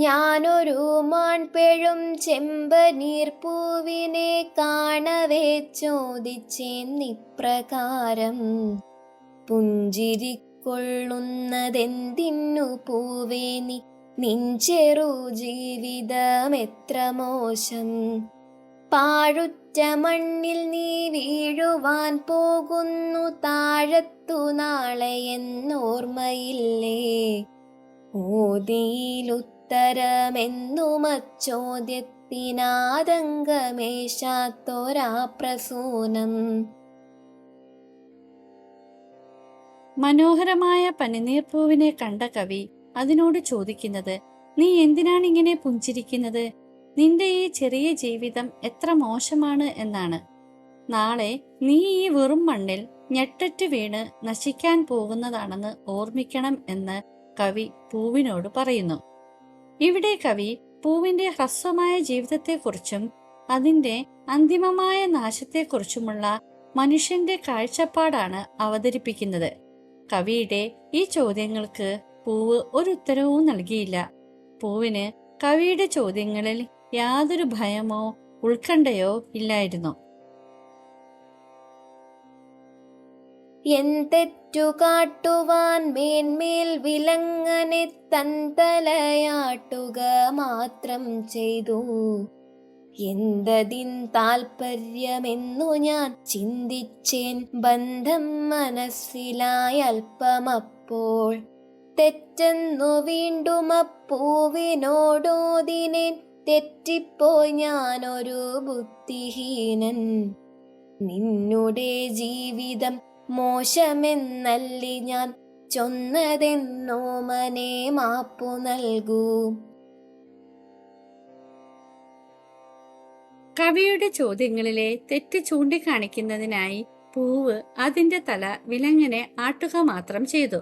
ഞാനൊരു മാൺപെഴും ചെമ്പനീർപ്പൂവിനെ കാണവേ ചോദിച്ചേന്നിപ്രകാരം, പുഞ്ചിരിക്കൊള്ളുന്നതെന്തിന്നു പൂവേ നീ, നിഞ്ചെറു ജീവിതമെത്ര മോശം. പാഴുറ്റ മണ്ണിൽ നീ വീഴുവാൻ പോകുന്നു താഴത്തു നാളെ എന്നോർമ്മയില്ലേ. ഓതിയിലുത്തരമെന്നുമച്ചോദ്യത്തിനാതങ്കമേശാത്തൊരാപ്രസൂനം. മനോഹരമായ പനിനീർപ്പൂവിനെ കണ്ട കവി അതിനോട് ചോദിക്കുന്നത്, നീ എന്തിനാണ് ഇങ്ങനെ പുഞ്ചിരിക്കുന്നത്? നിന്റെ ഈ ചെറിയ ജീവിതം എത്ര മോശമാണ് എന്നാണ്. നാളെ നീ ഈ വെറും മണ്ണിൽ ഞെട്ടറ്റ് വീണ് നശിക്കാൻ പോകുന്നതാണെന്ന് ഓർമ്മിക്കണം എന്ന് കവി പൂവിനോട് പറയുന്നു. ഇവിടെ കവി പൂവിന്റെ ഹ്രസ്വമായ ജീവിതത്തെക്കുറിച്ചും അതിന്റെ അന്തിമമായ നാശത്തെക്കുറിച്ചുമുള്ള മനുഷ്യന്റെ കാഴ്ചപ്പാടാണ് അവതരിപ്പിക്കുന്നത്. കവിയുടെ ഈ ചോദ്യങ്ങൾക്ക് പൂവ് ഒരു ഉത്തരവും നൽകിയില്ല. പൂവിന് കവിയുടെ ചോദ്യങ്ങളിൽ യാതൊരു ഭയമോ ഉത്കണ്ഠയോ ഇല്ലായിരുന്നു. എന്തെറ്റു കാട്ടുവാൻ മേന്മേൽ വിലങ്ങനെ തന്തലയാട്ടുക മാത്രം ചെയ്തു, എന്തതിൻ താൽപര്യമെന്നു ഞാൻ ചിന്തിച്ചേൻ ബന്ധം മനസ്സിലായി അല്പമപ്പോൾ. തെറ്റെന്നു വീണ്ടും അപ്പൂവിനോടോതിനേൻ, തെറ്റിപ്പോയി ഞാനൊരു ബുദ്ധിഹീനൻ. നിന്നുടെ ജീവിതം മോശമെന്നല്ലി ഞാൻ ചൊന്നതെന്നോമനെ മാപ്പു നൽകൂ. കവിയുടെ ചോദ്യങ്ങളിലെ തെറ്റ് ചൂണ്ടിക്കാണിക്കുന്നതിനായി പൂവ് അതിന്റെ തല വിലങ്ങനെ ആട്ടുക മാത്രം ചെയ്തു.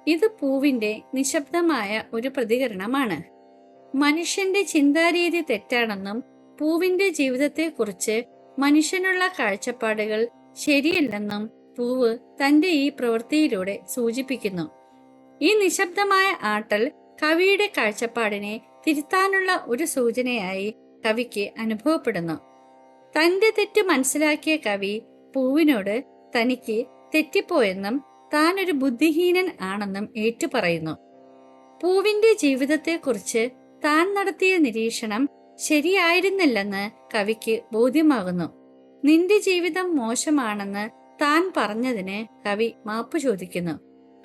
ഇത് പൂവിന്റെ നിശബ്ദമായ ഒരു പ്രതികരണമാണ്. മനുഷ്യന്റെ ചിന്താരീതി തെറ്റാണെന്നും പൂവിന്റെ ജീവിതത്തെക്കുറിച്ച് മനുഷ്യനുള്ള കാഴ്ചപ്പാടുകൾ ശരിയല്ലെന്നും പൂവ് തന്റെ ഈ പ്രവൃത്തിയിലൂടെ സൂചിപ്പിക്കുന്നു. ഈ നിശബ്ദമായ ആട്ടൽ കവിയുടെ കാഴ്ചപ്പാടിനെ തിരുത്താനുള്ള ഒരു സൂചനയായി കവിക്ക് അനുഭവപ്പെടുന്നു. തന്റെ തെറ്റ് മനസ്സിലാക്കിയ കവി പൂവിനോട് തനിക്ക് തെറ്റിപ്പോയെന്നും താൻ ഒരു ബുദ്ധിഹീനൻ ആണെന്നും ഏറ്റുപറയുന്നു. പൂവിന്റെ ജീവിതത്തെക്കുറിച്ച് താൻ നടത്തിയ നിരീക്ഷണം ശരിയായിരുന്നില്ലെന്ന് കവിക്ക് ബോധ്യമാകുന്നു. നിന്റെ ജീവിതം മോശമാണെന്ന് താൻ പറഞ്ഞതിന് കവി മാപ്പു ചോദിക്കുന്നു.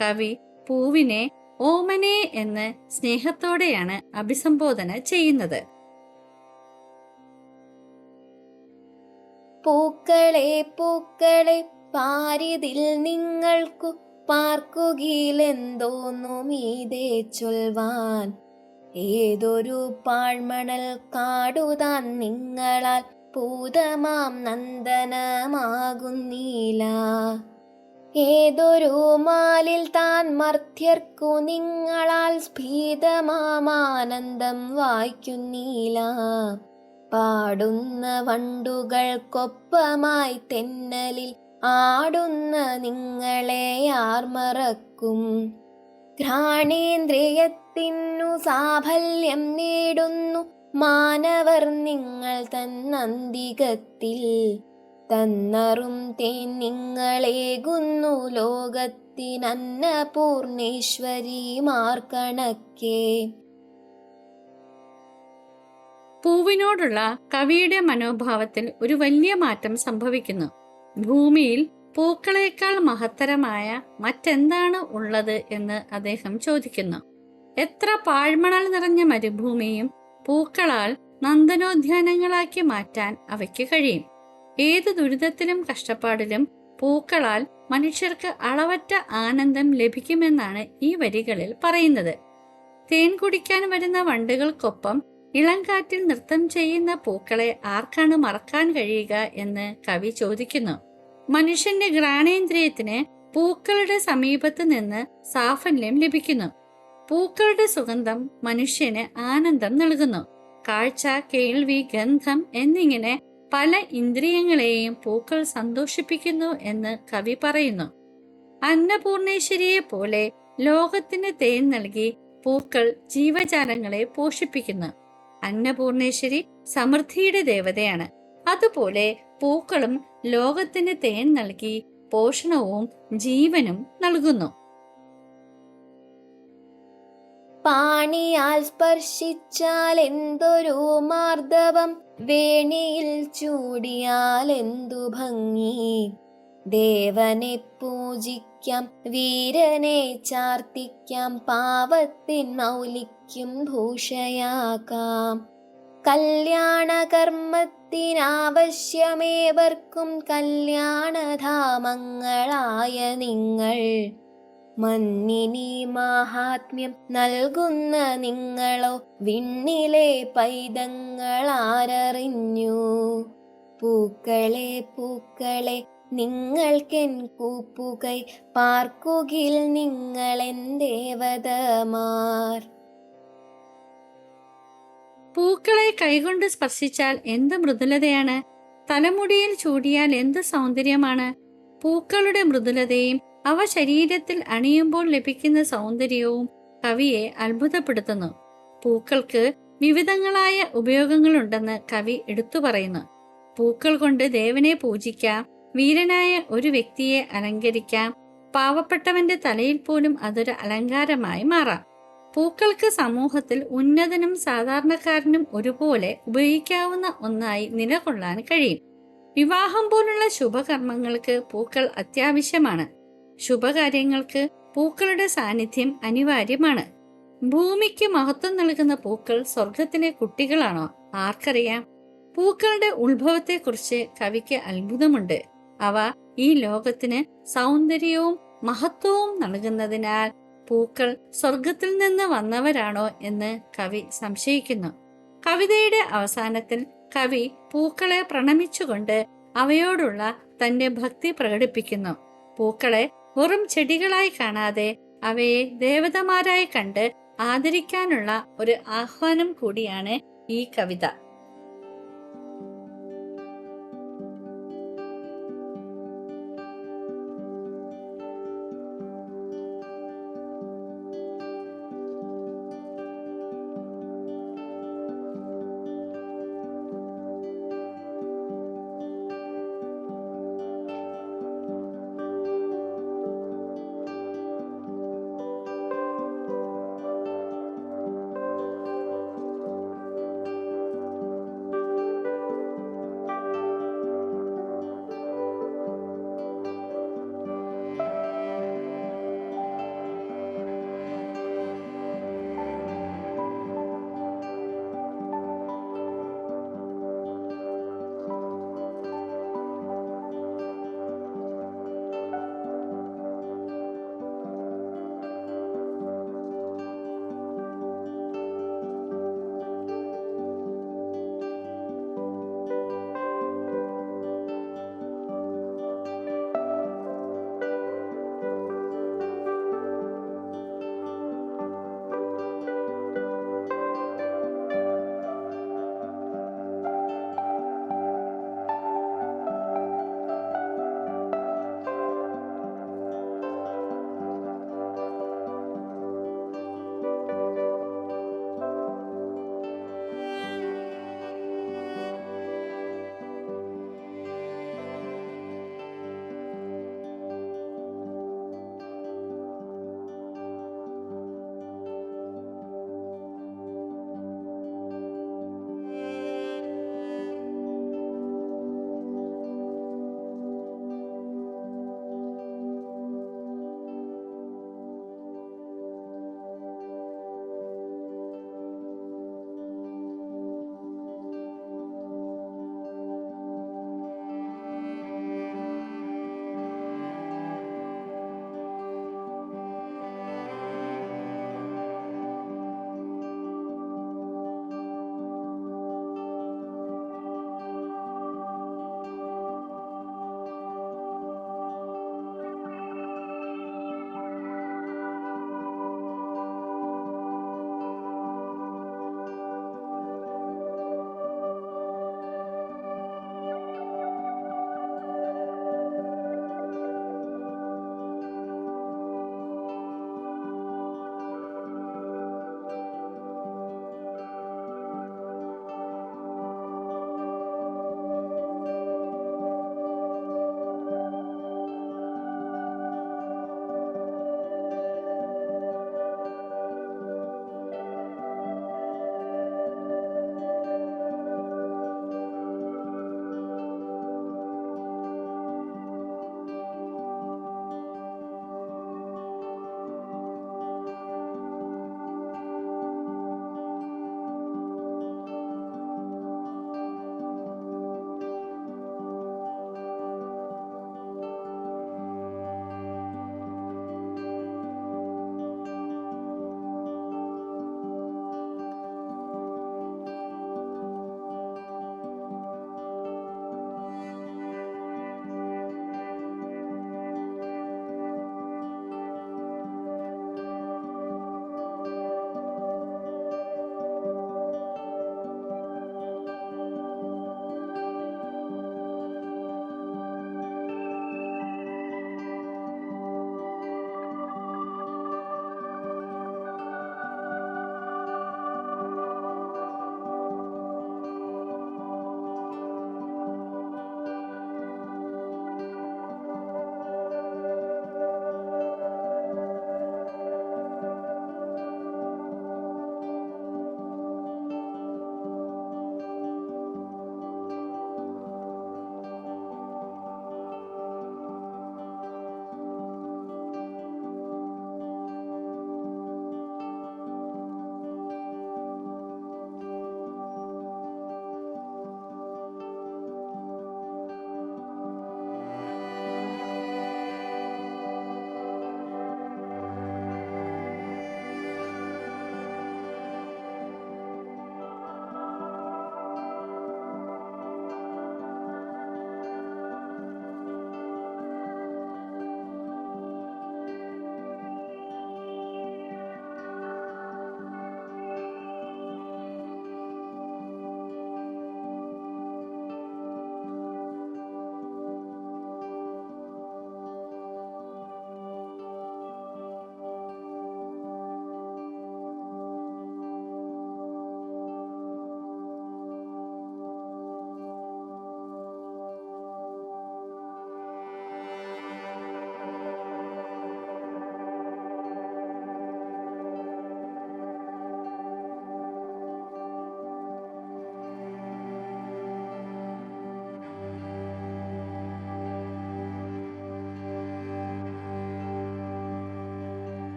കവി പൂവിനെ ഓമനെ എന്ന് സ്നേഹത്തോടെയാണ് അഭിസംബോധന ചെയ്യുന്നത്. പൂക്കളെ പൂക്കളെ പാരിതിൽ നിങ്ങൾക്കു പാർക്കുകിലെന്തോന്നു മീതെ ചൊൽവാൻ, ഏതൊരു പാഴ്മണൽ കാടുതാൻ നിങ്ങളാൽ പൂതമാം നന്ദനമാകുന്നീല. ഏതൊരു മാലിൽ താൻ മർത്യർക്കു നിങ്ങളാൽ സ്ഫീതമാനന്ദം വായിക്കുന്നീല. പാടുന്ന വണ്ടുകൾക്കൊപ്പമായി തെന്നലിൽ ആടുന്ന നിങ്ങളെ ആർ മറക്കും. ഘ്രാണേന്ദ്രിയത്തിനു സാഫല്യം നേടുന്നു മാനവർ നിങ്ങൾ തന്നന്തികത്തിൽ. തന്നറും തേൻ നിങ്ങളേകുന്നു ലോകത്തിനന്നപൂർണേശ്വരിമാർ കണക്കെ. പൂവിനോടുള്ള കവിയുടെ മനോഭാവത്തിൽ ഒരു വലിയ മാറ്റം സംഭവിക്കുന്നു. ഭൂമിയിൽ പൂക്കളേക്കാൾ മഹത്തരമായ മറ്റെന്താണ് ഉള്ളത് എന്ന് അദ്ദേഹം ചോദിക്കുന്നു. എത്ര പാഴ്മണൽ നിറഞ്ഞ മരുഭൂമിയും പൂക്കളാൽ നന്ദനോദ്യാനങ്ങളാക്കി മാറ്റാൻ അവയ്ക്ക് കഴിയും. ഏത് ദുരിതത്തിലും കഷ്ടപ്പാടിലും പൂക്കളാൽ മനുഷ്യർക്ക് അളവറ്റ ആനന്ദം ലഭിക്കുമെന്നാണ് ഈ വരികളിൽ പറയുന്നത്. തേൻ കുടിക്കാൻ വരുന്ന വണ്ടുകൾക്കൊപ്പം ഇളംകാറ്റിൽ നൃത്തം ചെയ്യുന്ന പൂക്കളെ ആർക്കാണ് മറക്കാൻ കഴിയുക എന്ന് കവി ചോദിക്കുന്നു. മനുഷ്യന്റെ ഘ്രാണേന്ദ്രിയത്തിന് പൂക്കളുടെ സമീപത്ത് നിന്ന് സാഫല്യം ലഭിക്കുന്നു. പൂക്കളുടെ സുഗന്ധം മനുഷ്യന് ആനന്ദം നൽകുന്നു. കാഴ്ച, കേൾവി, ഗന്ധം എന്നിങ്ങനെ പല ഇന്ദ്രിയങ്ങളെയും പൂക്കൾ സന്തോഷിപ്പിക്കുന്നു എന്ന് കവി പറയുന്നു. അന്നപൂർണേശ്വരിയെ പോലെ ലോകത്തിന് തേൻ നൽകി പൂക്കൾ ജീവജാലങ്ങളെ പോഷിപ്പിക്കുന്നു. അന്നപൂർണേശ്വരി സമൃദ്ധിയുടെ ദേവതയാണ്. അതുപോലെ പൂക്കളും ലോകത്തിന് തേൻ നൽകി പോഷണവും ജീവനും നൽകുന്നു. പാണിയാൽ സ്പർശിച്ചാൽ എന്തൊരു മാർദ്ദവം, വേണിയിൽ ചൂടിയാൽ എന്തു ഭംഗി. ദേവനെ പൂജിക്കാം, വീരനെ ചാർത്തിക്കാം, പാവത്തിൻ മൗലിക്കും ഭൂഷയാക്കാം. കല്യാണ കർമ്മത്തിനാവശ്യമേവർക്കും കല്യാണധാമങ്ങളായ നിങ്ങൾ. മന്നിനി മാഹാത്മ്യം നൽകുന്ന നിങ്ങളോ വിണ്ണിലെ പൈതങ്ങളാരറിഞ്ഞു. പൂക്കളെ പൂക്കളെ നിങ്ങൾക്കെൻ കൂപ്പുകൈ, പാർക്കുകിൽ നിങ്ങളെൻ ദേവതമാർ. പൂക്കളെ കൈകൊണ്ട് സ്പർശിച്ചാൽ എന്ത് മൃദുലതയാണ്, തലമുടിയിൽ ചൂടിയാൽ എന്ത് സൗന്ദര്യമാണ്. പൂക്കളുടെ മൃദുലതയും അവ ശരീരത്തിൽ അണിയുമ്പോൾ ലഭിക്കുന്ന സൗന്ദര്യവും കവിയെ അത്ഭുതപ്പെടുത്തുന്നു. പൂക്കൾക്ക് വിവിധങ്ങളായ ഉപയോഗങ്ങളുണ്ടെന്ന് കവി എടുത്തു പറയുന്നു. പൂക്കൾ കൊണ്ട് ദേവനെ പൂജിക്കാം, വീരനായ ഒരു വ്യക്തിയെ അലങ്കരിക്കാം, പാവപ്പെട്ടവന്റെ തലയിൽ പോലും അതൊരു അലങ്കാരമായി മാറാം. പൂക്കൾക്ക് സമൂഹത്തിൽ ഉന്നതനും സാധാരണക്കാരനും ഒരുപോലെ ഉപയോഗിക്കാവുന്ന ഒന്നായി നിലകൊള്ളാൻ കഴിയും. വിവാഹം പോലുള്ള ശുഭകർമ്മങ്ങൾക്ക് പൂക്കൾ അത്യാവശ്യമാണ്. ശുഭകാര്യങ്ങൾക്ക് പൂക്കളുടെ സാന്നിധ്യം അനിവാര്യമാണ്. ഭൂമിക്ക് മഹത്വം നൽകുന്ന പൂക്കൾ സ്വർഗത്തിലെ കുട്ടികളാണോ? ആർക്കറിയാം. പൂക്കളുടെ ഉത്ഭവത്തെക്കുറിച്ച് കവിക്ക് അത്ഭുതമുണ്ട്. അവ ഈ ലോകത്തിന് സൗന്ദര്യവും മഹത്വവും നൽകുന്നതിനാൽ പൂക്കൾ സ്വർഗത്തിൽ നിന്ന് വന്നവരാണോ എന്ന് കവി സംശയിക്കുന്നു. കവിതയുടെ അവസാനത്തിൽ കവി പൂക്കളെ പ്രണമിച്ചുകൊണ്ട് അവയോടുള്ള തന്റെ ഭക്തി പ്രകടിപ്പിക്കുന്നു. പൂക്കളെ വെറും ചെടികളായി കാണാതെ അവയെ ദേവതമാരായി കണ്ട് ആദരിക്കാനുള്ള ഒരു ആഹ്വാനം കൂടിയാണ് ഈ കവിത.